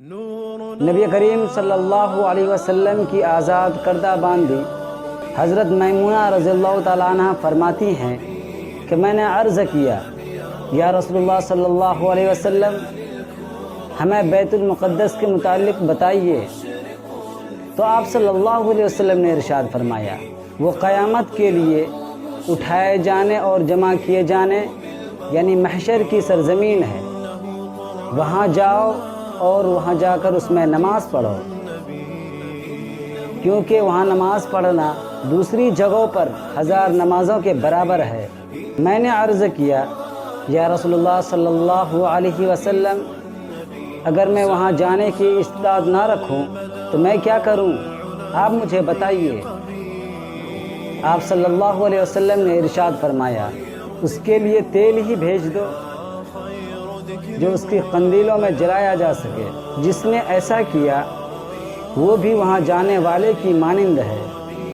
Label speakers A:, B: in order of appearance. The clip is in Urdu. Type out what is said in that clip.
A: نبی کریم صلی اللہ علیہ وسلم کی آزاد کردہ باندی حضرت میمونہ رضی اللہ تعالیٰ عنہ فرماتی ہیں کہ میں نے عرض کیا یا رسول اللہ صلی اللہ علیہ وسلم ہمیں بیت المقدس کے متعلق بتائیے، تو آپ صلی اللہ علیہ وسلم نے ارشاد فرمایا وہ قیامت کے لیے اٹھائے جانے اور جمع کیے جانے یعنی محشر کی سرزمین ہے، وہاں جاؤ اور وہاں جا کر اس میں نماز پڑھو، کیونکہ وہاں نماز پڑھنا دوسری جگہوں پر 1000 نمازوں کے برابر ہے۔ میں نے عرض کیا یا رسول اللہ صلی اللہ علیہ وسلم اگر میں وہاں جانے کی استطاعت نہ رکھوں تو میں کیا کروں، آپ مجھے بتائیے۔ آپ صلی اللہ علیہ وسلم نے ارشاد فرمایا اس کے لیے تیل ہی بھیج دو جو اس کی قندیلوں میں جلایا جا سکے، جس نے ایسا کیا وہ بھی وہاں جانے والے کی مانند ہے۔